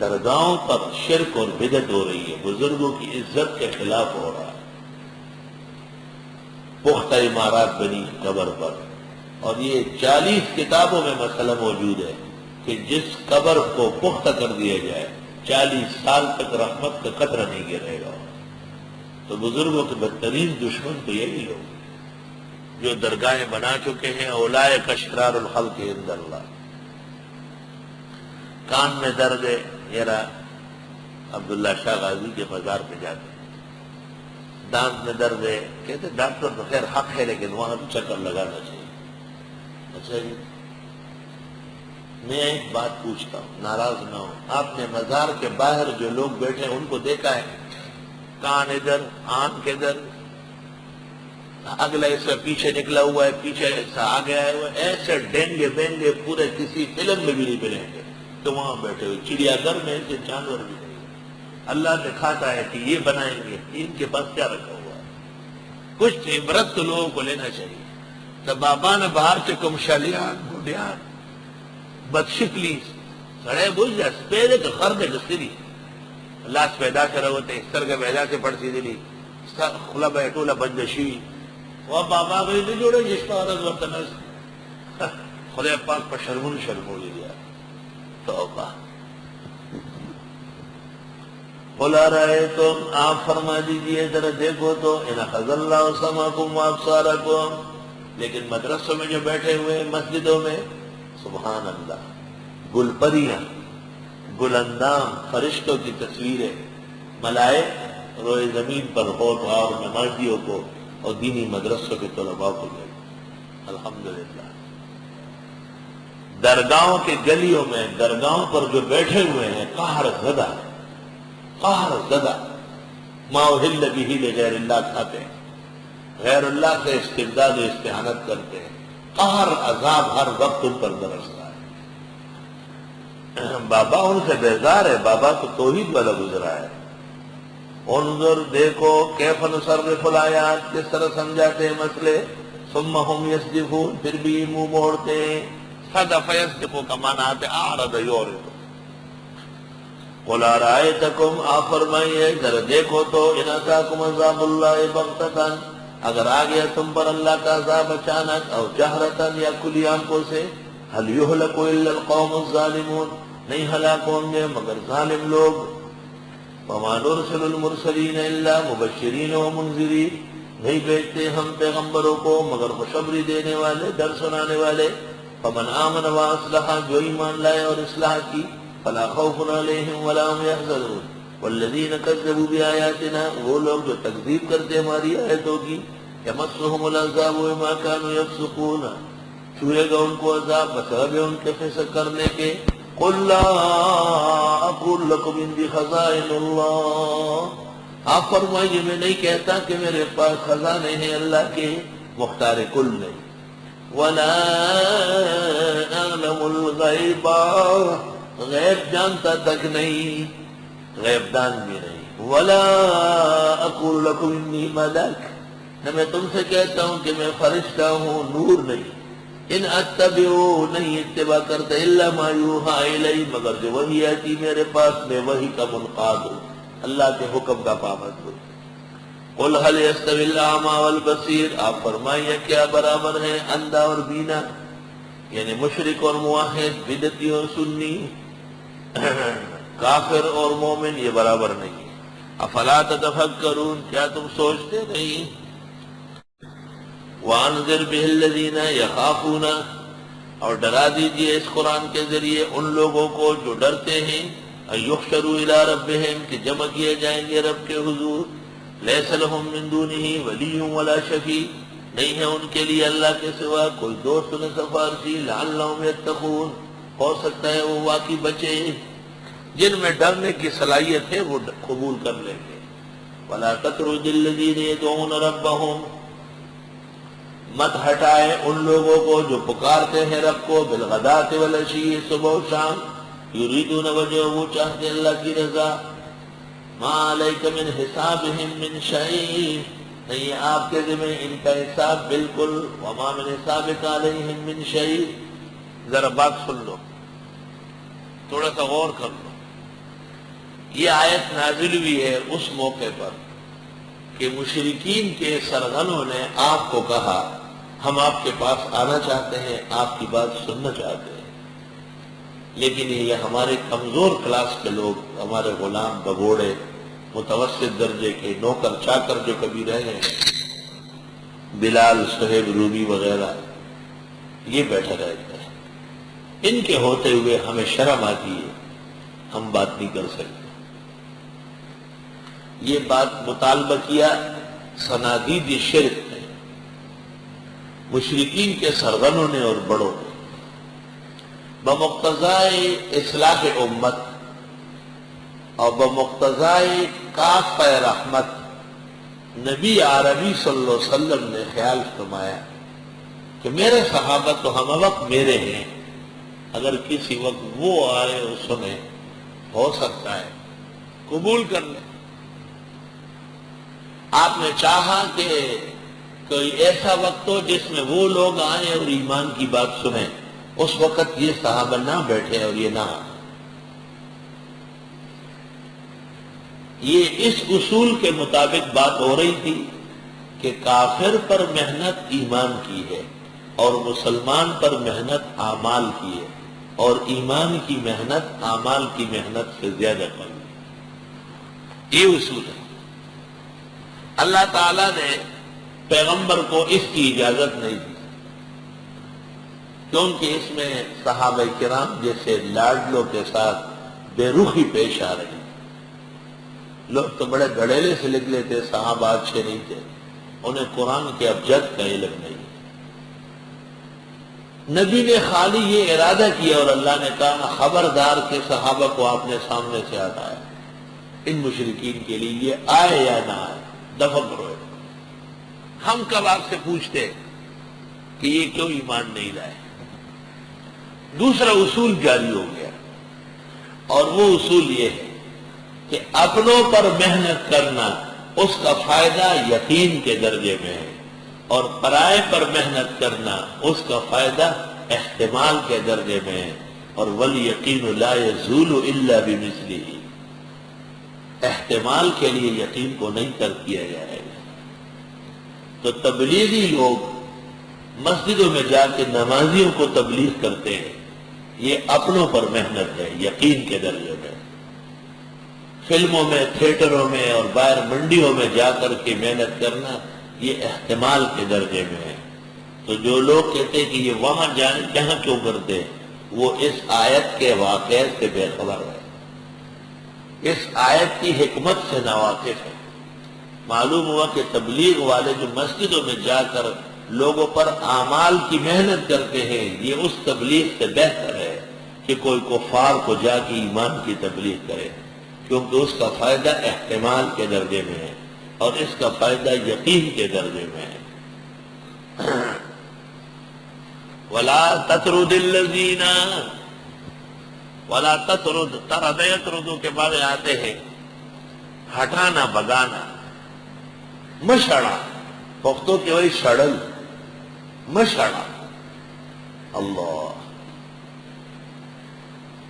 درگاہوں پر شرک اور بدعت ہو رہی ہے، بزرگوں کی عزت کے خلاف ہو رہا ہے، پختہ عمارات بنی قبر پر، اور یہ 40 کتابوں میں مسئلہ موجود ہے کہ جس قبر کو پختہ کر دیا جائے 40 سال تک رحمت کا قطرہ نہیں گرے گا۔ تو بزرگوں کے بدترین دشمن تو یہی لوگ جو درگاہیں بنا چکے ہیں، اولئک شرار الخلق عند اللہ۔ کان میں درد ہے، میرا عبداللہ شاہ غازی کے مزار پہ جاتے ہیں، دانت میں درد ہے، کہتے ڈاکٹر تو خیر حق ہے لیکن وہاں بھی چکر لگانا چاہیے۔ اچھا جی، میں ایک بات پوچھتا ہوں، ناراض نہ ہوں، آپ نے مزار کے باہر جو لوگ بیٹھے ہیں ان کو دیکھا ہے؟ کان ادھر، آنکھ ادھر، اگلا ایسا پیچھے نکلا ہوا ہے، پیچھے ایسا آگے آیا ہوا ہے، ایسے ڈینگے بینگے پورے کسی فلم میں بھی نہیں ملیں گے تو وہاں بیٹھے ہوئے۔ چڑیا گھر میں ایسے جانور بھی نہیں۔ اللہ دکھاتا ہے کہ یہ بنائیں گے، ان کے پاس کیا رکھا ہوا ہے؟ کچھ عبرت تو لوگوں کو لینا چاہیے۔ تو بابا نے باہر سے کم شالیان گوڈیان بدشکلی سڑے بوجھ جا سپیدے کے خرد گسری لاس پیدا کرے ہوتے سر کے بیدا سے پڑتی دلی خلا بیٹولا بندشی وہ بابا بھی نہیں جوڑے جس کا عرض ورطنس خدا پاک پر شرمولی دیا۔ توبہ۔ قُلْ رَأَيْتُمْ، آپ فرما دیجئے ذرا دیکھو تو ان اخذ اللہ سمعکم وابصارکم، لیکن مدرسوں میں جو بیٹھے ہوئے مسجدوں میں سبحان اللہ، گل پریاں، گل اندام، فرشتوں کی تصویریں، ملائک روئے زمین پر ہوٹ اور نمازیوں کو اور دینی مدرسوں کے طلباء کو لے۔ الحمدللہ درگاہوں کے گلیوں میں، درگاہوں پر جو بیٹھے ہوئے ہیں قہر زدہ ما احل بہ لغیر اللہ کھاتے ہیں، غیر اللہ سے استبداد و استعانت کرتے ہیں، قہر عذاب ہر وقت ان پر برستا ہے۔ بابا ان سے بیزار ہے، بابا تو توحید والا گزرا ہے۔ انظر دیکھو کیف نصرف الآیات، کس طرح سمجھاتے ہیں مسئلے، ثم ہم یصدفون، پھر بھی منہ موڑتے ہیں۔ صدف یصدفو کا معنی آتے اعرض یعرض۔ قُلْ أَرَأَيْتَكُمْ، آپ فرمائیے ذرا دیکھو تو ان اتاکم عذاب اللہ بغتۃ، اگر آ گیا تم پر اللہ کا عذاب اچانک، او جہرۃ یا کھلی آنکھوں سے، هل يهلك الا القوم الظالمون، نہیں ہلاک ہوں گے مگر ظالم لوگ۔ وما نرسل المرسلین الا مبشرین ومنذرین، نہیں بھیجتے ہم پیغمبروں کو مگر خوشخبری دینے والے، ڈر سنانے والے۔ فمن آمن واصلح، جو ایمان لائے اور اصلاح کی، فلا خوف علیہم ولا هم يحزنون، والذین کذبوا بآیاتنا، وہ لوگ جو تکذیب کرتے ہماری آیتوں کی، یمسهم العذاب بما كانوا يفسقون، چھوئے گا ان کو عذاب بسبب ان کے فسق کرنے کے۔ قل لا اقول لكم عندي خزائن اللہ، آپ فرمائیے میں نہیں کہتا کہ میرے پاس خزانے ہیں اللہ کے، مختار کل نہیں۔ ولا اعلم الغیب، غیب جانتا تک نہیں، غیب دان بھی نہیں۔ ولا اقول لكم انی ملک، نہ میں تم سے کہتا ہوں کہ میں فرشتہ ہوں، نور نہیں۔ ان اتبعو، نہیں اتباع کرتا، الا ما یوحی الی، مگر جو وحی آتی میرے پاس، میں وحی کا منقاد ہوں، اللہ کے حکم کا پابند ہوں۔ قل هل يستوي الاعمى والبصير، آپ فرمائیے کیا برابر ہیں اندھا اور بینا، یعنی مشرک اور موحد، بدعتی اور سنی، کافر اور مومن، یہ برابر نہیں۔ افلا تتفکرون، کیا تم سوچتے نہیں؟ وانذر به الذین یخافون، اور ڈرا دیجئے اس قرآن کے ذریعے ان لوگوں کو جو ڈرتے ہیں، ان یحشروا الی ربہم، کہ جمع کیے جائیں گے رب کے حضور، لیس لہم من دونہ ولی ولا شفیع، نہیں ہے ان کے لیے اللہ کے سوا کوئی دوست نہ سفارشی، لعلہم یتقون، ہو سکتا ہے وہ واقعی بچے، جن میں ڈرنے کی صلاحیت ہے وہ قبول کر لیں گے۔ ولا تطرد الذین یدعون ربہم، مت ہٹائے ان لوگوں کو جو پکارتے ہیں رب کو، بالغداۃ والعشی، صبح و شام، یریدون وجہہ، وہ چاہتے اللہ کی رضا۔ ما علیک من حسابہم من شیء، نہیں آپ کے ذمہ ان کا حساب بالکل، وما من حسابک علیہم من شیء۔ ذرا بات سن لو، تھوڑا سا غور کر لو۔ یہ آیت نازل ہوئی ہے اس موقع پر کہ مشرکین کے سرغنوں نے آپ کو کہا ہم آپ کے پاس آنا چاہتے ہیں، آپ کی بات سننا چاہتے ہیں، لیکن یہ ہمارے کمزور کلاس کے لوگ، ہمارے غلام بگوڑے، متوسط درجے کے نوکر چاکر جو کبھی رہے ہیں، بلال، صہیب رومی وغیرہ، یہ بیٹھے رہتے ہیں، ان کے ہوتے ہوئے ہمیں شرم آتی ہے، ہم بات نہیں کر سکتے۔ یہ بات مطالبہ کیا صنادید شرک نے، مشرکین کے سرغنوں نے اور بڑوں نے، بمقتضائے اصلاح امت اور بمقتضائے کافہ رحمت نبی عربی صلی اللہ علیہ وسلم نے خیال فرمایا کہ میرے صحابہ تو ہم وقت میرے ہیں، اگر کسی وقت وہ آئے اور سنے ہو سکتا ہے قبول کر لیں۔ آپ نے چاہا کہ کوئی ایسا وقت ہو جس میں وہ لوگ آئیں اور ایمان کی بات سنیں، اس وقت یہ صحابہ نہ بیٹھے اور یہ نہ آئے۔ یہ اس اصول کے مطابق بات ہو رہی تھی کہ کافر پر محنت ایمان کی ہے اور مسلمان پر محنت اعمال کی ہے، اور ایمان کی محنت اعمال کی محنت سے زیادہ کم ہے۔ یہ اصول ہے۔ اللہ تعالیٰ نے پیغمبر کو اس کی اجازت نہیں دی، کیونکہ اس میں صحابہ کرام جیسے لاڈلوں کے ساتھ بے رخی پیش آ رہے ہیں۔ لوگ تو بڑے گھڑیلے سے لکھ لیتے، صحابہ اچھے نہیں تھے، انہیں قرآن کے ابجد کا علم نہیں۔ نبی نے خالی یہ ارادہ کیا اور اللہ نے کہا خبردار کہ صحابہ کو آپ نے سامنے سے ہٹایا، ان مشرکین کے لیے یہ آئے یا نہ آئے دفع کرو۔ ہم کب آپ سے پوچھتے کہ یہ کیوں ایمان نہیں لائے؟ دوسرا اصول جاری ہو گیا، اور وہ اصول یہ ہے کہ اپنوں پر محنت کرنا اس کا فائدہ یقین کے درجے میں ہے، اور پرائے پر محنت کرنا اس کا فائدہ احتمال کے درجے میں ہے، اور وَالْيَقِينُ لَا يَزُولُ إِلَّا بِمِثْلِهِ، احتمال کے لیے یقین کو نہیں ترک کیا جائے گا۔ تو تبلیغی لوگ مسجدوں میں جا کے نمازیوں کو تبلیغ کرتے ہیں، یہ اپنوں پر محنت ہے یقین کے درجے میں۔ فلموں میں، تھیٹروں میں اور باہر منڈیوں میں جا کر کے محنت کرنا یہ احتمال کے درجے میں ہے۔ تو جو لوگ کہتے ہیں کہ یہ وہاں جائیں، یہاں کیوں کرتے ہیں، وہ اس آیت کے واقعے سے بے خبر ہے، اس آیت کی حکمت سے ناواقف ہے۔ معلوم ہوا کہ تبلیغ والے جو مسجدوں میں جا کر لوگوں پر اعمال کی محنت کرتے ہیں، یہ اس تبلیغ سے بہتر ہے کہ کوئی کفار کو جا کے ایمان کی تبلیغ کرے، کیونکہ اس کا فائدہ احتمال کے درجے میں ہے اور اس کا فائدہ یقین کے درجے میں ہے۔ وَلَا تَطْرُدِ الَّذِينَ وَلَا تَطْرُدْ طَرَدَ يَطْرُدُ کے بعد آتے ہیں ہٹانا، بگانا، مشڑا، پختو کی وہی شڑل، مشڑا، اللہ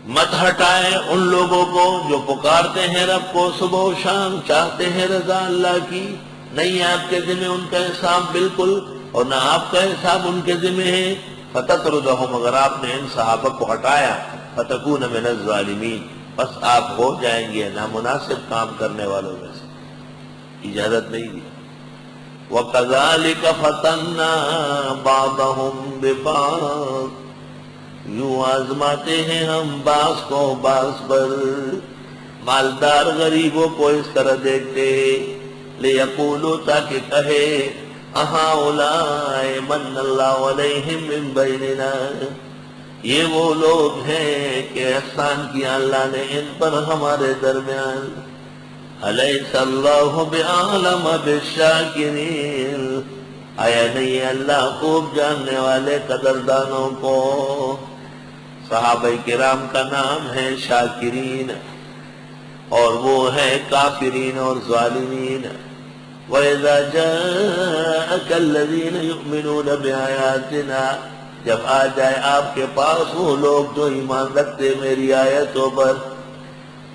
مت ہٹائے ان لوگوں کو جو پکارتے ہیں رب کو صبح و شام، چاہتے ہیں رضا اللہ کی، نہیں آپ کے ذمہ ان کا حساب بالکل، اور نہ آپ کا حساب ان کے ذمہ ہے۔ فَتَطْرُدَهُمْ، اگر آپ نے ان صحابہ کو ہٹایا، فَتَكُونَ مِنَ الظَّالِمِينَ، بس آپ ہو جائیں گے نامناسب کام کرنے والوں میں سے، اجازت نہیں دی۔ وَكَذَلِكَ فَتَنَّا بَعْضَهُمْ بِبَعْضٍ، یوں آزماتے ہیں ہم بعض کو بعض پر، مالدار غریبوں کو اس طرح دیکھتے لِيَقُولُوا، تاکہ کہے أَهَٰؤُلَاءِ مَنَّ اللَّهُ عَلَيْهِمْ مِن بَيْنِنَا، یہ وہ لوگ ہیں کہ احسان کیا اللہ نے ان پر ہمارے درمیان۔ أَلَيْسَ اللَّهُ بِأَعْلَمَ بِالشَّاكِرِينَ، آیا نہیں اللہ خوب جاننے والے قدردانوں کو۔ صحابہ کرام کا نام ہے شاکرین، اور وہ ہیں کافرین اور ظالمین۔ وَإِذَا جَاءَكَ الَّذِينَ يُؤْمِنُونَ بِآيَاتِنَا، جب آ جائے آپ کے پاس وہ لوگ جو ایمان رکھتے میری آیتوں پر،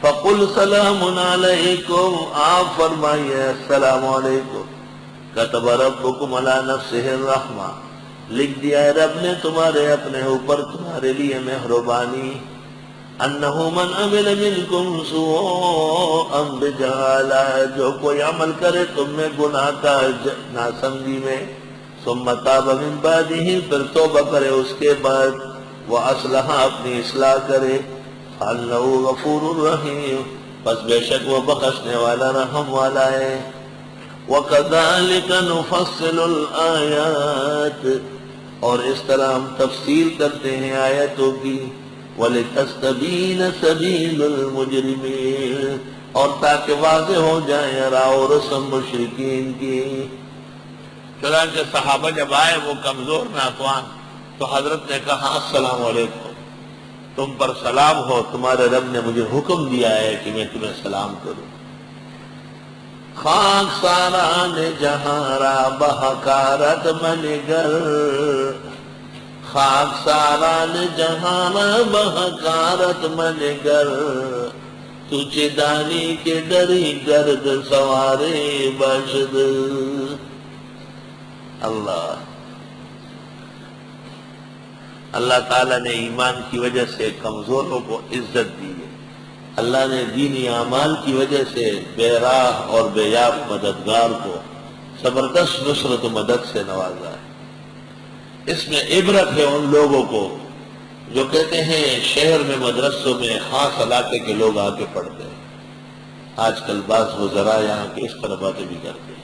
فقل سلام علیکم، آپ فرمائیے السلام علیکم۔ کتب ربکم علی نفسہ الرحمہ، لکھ دیا ہے رب نے تمہارے اپنے اوپر تمہارے لیے مہربانی، انہ من عمل منکم سوءا بجہالہ، جو کوئی عمل کرے تم میں گناہ کا ناسمجھی میں، ثم تاب من بعدہ، پھر توبہ کرے اس کے بعد، واصلح، اپنی اصلاح کرے، فانہ غفور الرحیم، پس بے شک وہ بخشنے والا رحم والا ہے۔ وَكَذَلِكَ نُفَصِّلُ الْآيَاتِ، اور اس طرح ہم تفصیل کرتے ہیں آیتوں کی، وَلِتَسْتَبِينَ سَبِيلُ الْمُجْرِمِينَ، اور تاکہ واضح ہو جائے راہ و رسم مشرکین کی۔ چنانچہ صحابہ جب آئے وہ کمزور ناتوان، تو حضرت نے کہا السلام علیکم، تم پر سلام ہو، تمہارے رب نے مجھے حکم دیا ہے کہ میں تمہیں سلام کروں۔ خاک ساران جہاں را بہکارت منگر، خاک ساران جہاں را بہکارت منگر، تجھے دانی کے ڈری گرد سوارے باشد۔ اللہ تعالیٰ نے ایمان کی وجہ سے کمزوروں کو عزت دی ہے، اللہ نے دینی اعمال کی وجہ سے بے راہ اور بے یاب مددگار کو زبردست نصرت و مدد سے نوازا ہے۔ اس میں عبرت ہے ان لوگوں کو جو کہتے ہیں شہر میں مدرسوں میں خاص علاقے کے لوگ آ کے پڑھتے ہیں۔ آج کل بعض وزراء یہاں کے اس طرح باتیں بھی کرتے ہیں۔